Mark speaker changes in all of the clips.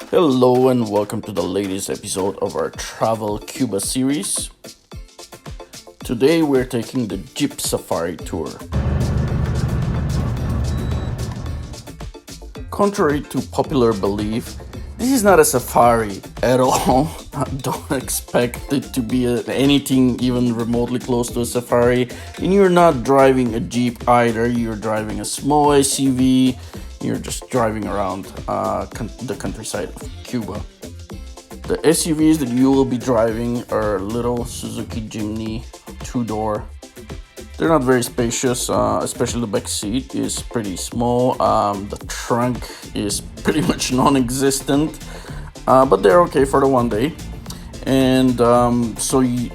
Speaker 1: Hello and welcome to the latest episode of our Travel Cuba series. Today we're taking the Jeep Safari Tour. Contrary to popular belief, this is not a safari at all. Don't expect it to be anything even remotely close to a safari. And you're not driving a Jeep either, you're driving a small SUV. You're just driving around the countryside of Cuba. The SUVs that you will be driving are little Suzuki Jimny 2-door. They're not very spacious, especially the back seat is pretty small. The trunk is pretty much non-existent, but they're okay for the one day. And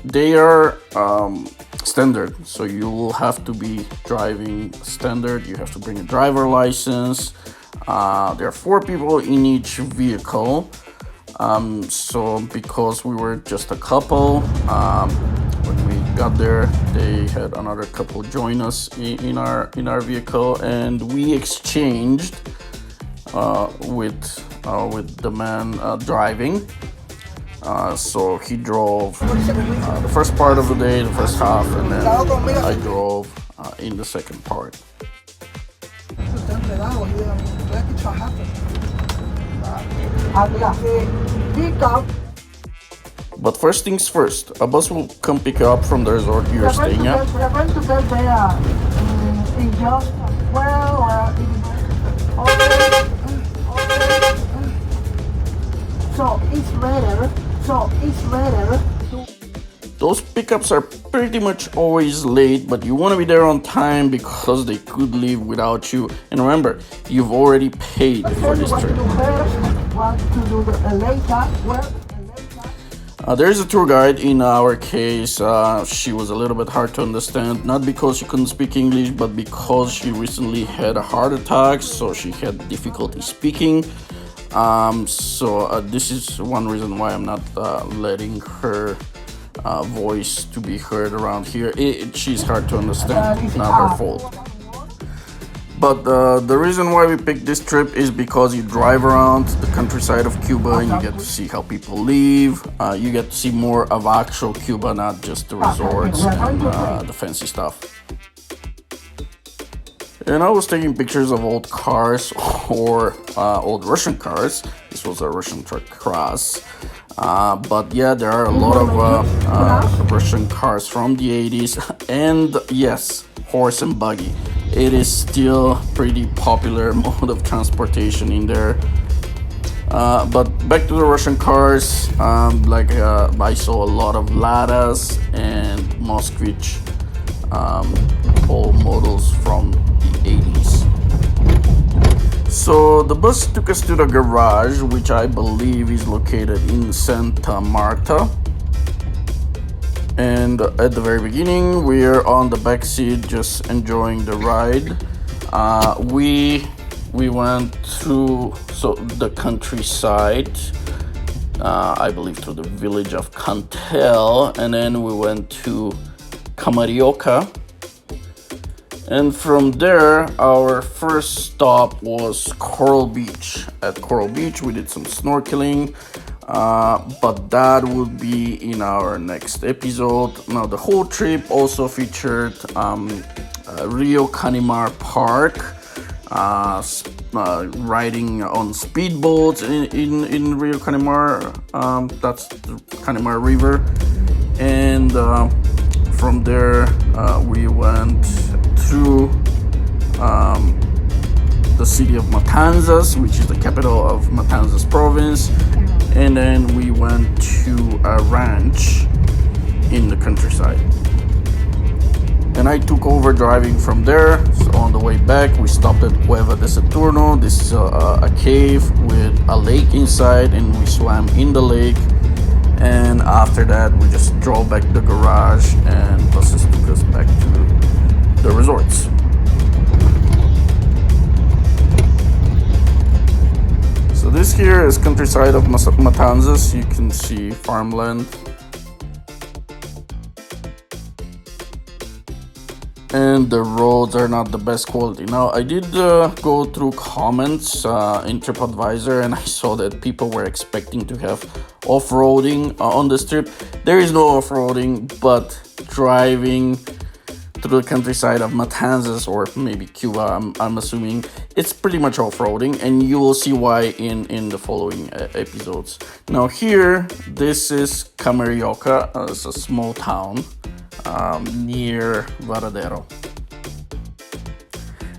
Speaker 1: they are standard, so you will have to be driving standard. You have to bring a driver license. There are 4 people in each vehicle. So because we were just a couple, when we got there, they had another couple join us in our vehicle, and we exchanged with the man driving. So he drove the first part of the day, the first half, and then I drove in the second part. But first things first, a bus will come pick you up from the resort you're staying at.
Speaker 2: We're going to get there in just so it's better.
Speaker 1: Those pickups are pretty much always late, but you want to be there on time because they could leave without you. And remember, you've already paid for this trip. There's a tour guide. In our case, she was a little bit hard to understand, not because she couldn't speak English, but because she recently had a heart attack, so she had difficulty speaking. This is one reason why I'm not letting her voice to be heard around here. She's hard to understand, not her fault. But the reason why we picked this trip is because you drive around the countryside of Cuba and you get to see how people live. You get to see more of actual Cuba, not just the resorts and the fancy stuff. And I was taking pictures of old cars or old Russian cars. This was a Russian truck cross. But yeah, there are a lot of Russian cars from the 80s. And yes, horse and buggy. It is still pretty popular mode of transportation in there. But back to the Russian cars, I saw a lot of Ladas and Moskvich, all models from the 80s. So the bus took us to the garage, which I believe is located in Santa Marta. And at the very beginning, we're on the back seat just enjoying the ride. We went through the countryside, I believe through the village of Cantel, and then we went to Camarioca. And from there, our first stop was Coral Beach. At Coral Beach, we did some snorkeling, but that will be in our next episode. Now, the whole trip also featured Rio Canimar Park, riding on speedboats in Rio Canimar. That's the Canimar River. And from there, we went through the city of Matanzas, which is the capital of Matanzas province, and then we went to a ranch in the countryside. And I took over driving from there. So on the way back, we stopped at Cueva de Saturno. This is a cave with a lake inside, and we swam in the lake. And after that, we just drove back to the garage, and buses took us back to the resorts. So this here is countryside of Matanzas. You can see farmland. And the roads are not the best quality. Now, I did go through comments in TripAdvisor, and I saw that people were expecting to have off-roading on this trip. There is no off-roading, but driving through the countryside of Matanzas, or maybe Cuba, I'm assuming, it's pretty much off-roading, and you will see why in the following episodes. Now here, this is Camarioca. It's a small town near Varadero.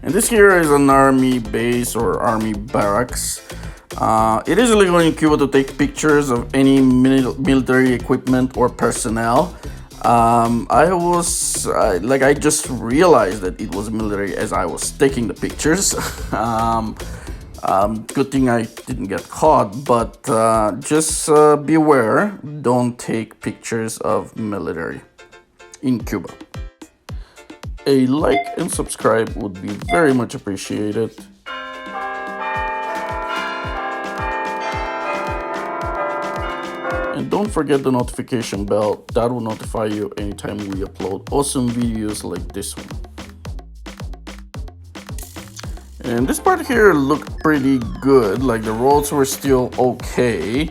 Speaker 1: And this here is an army base or army barracks. It is illegal in Cuba to take pictures of any military equipment or personnel. I just realized that it was military as I was taking the pictures. Good thing I didn't get caught, but just beware, don't take pictures of military in Cuba. A like and subscribe would be very much appreciated. And don't forget the notification bell. That will notify you anytime we upload awesome videos like this one. And this part here looked pretty good. Like the roads were still okay.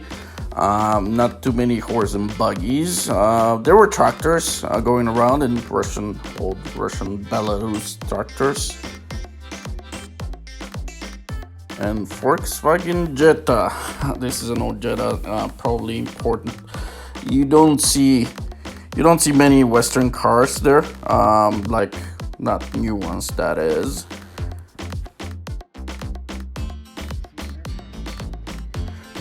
Speaker 1: Not too many horse and buggies. There were tractors going around, and old Russian Belarus tractors. And Volkswagen Jetta. This is an old Jetta, probably important. You don't see many Western cars there, like not new ones, that is.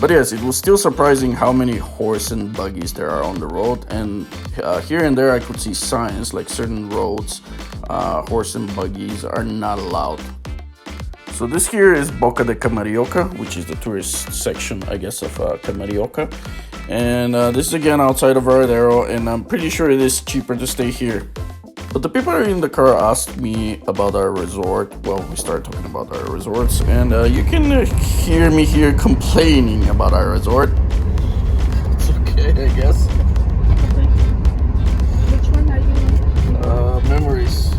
Speaker 1: But yes, it was still surprising how many horse and buggies there are on the road, and here and there I could see signs like certain roads, horse and buggies are not allowed. So this here is Boca de Camarioca, which is the tourist section, I guess, of Camarioca. And this is again outside of Varadero, and I'm pretty sure it is cheaper to stay here. But the people in the car asked me about our resort. Well, we started talking about our resorts, and you can hear me here complaining about our resort. It's okay, I guess.
Speaker 3: Which one are you in?
Speaker 1: Memories.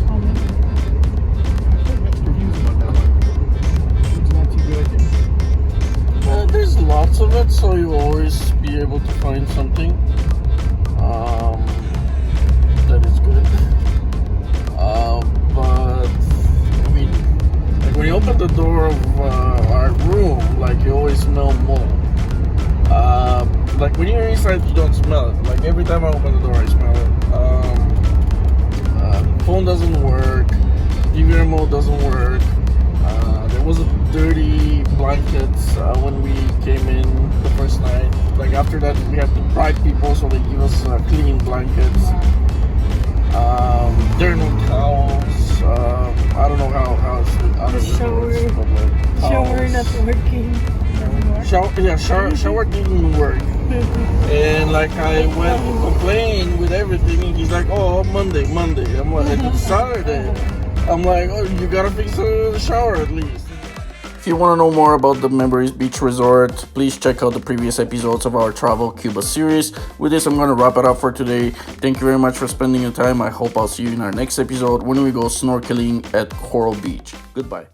Speaker 3: Oh,
Speaker 1: There's lots of it, so you'll always be able to find something that is good. But I mean, like when you open the door of our room, like you always smell mold. Like when you're inside, you don't smell it. Like every time I open the door, I smell it. Phone doesn't work. TV remote doesn't work. There was a dirty blankets when we came in the first night. Like after that, we had to bribe people so they give us clean blankets. There are no towels. I don't know how it's
Speaker 3: The shower not working.
Speaker 1: Shower didn't work. And like I went to complain with everything, and he's like, "Oh, Monday." I'm like, "It's Saturday." I'm like, "Oh, you gotta fix the shower at least." If you want to know more about the Memories Beach Resort, please check out the previous episodes of our Travel Cuba series. With this, I'm going to wrap it up for today. Thank you very much for spending your time. I hope I'll see you in our next episode when we go snorkeling at Coral Beach. Goodbye.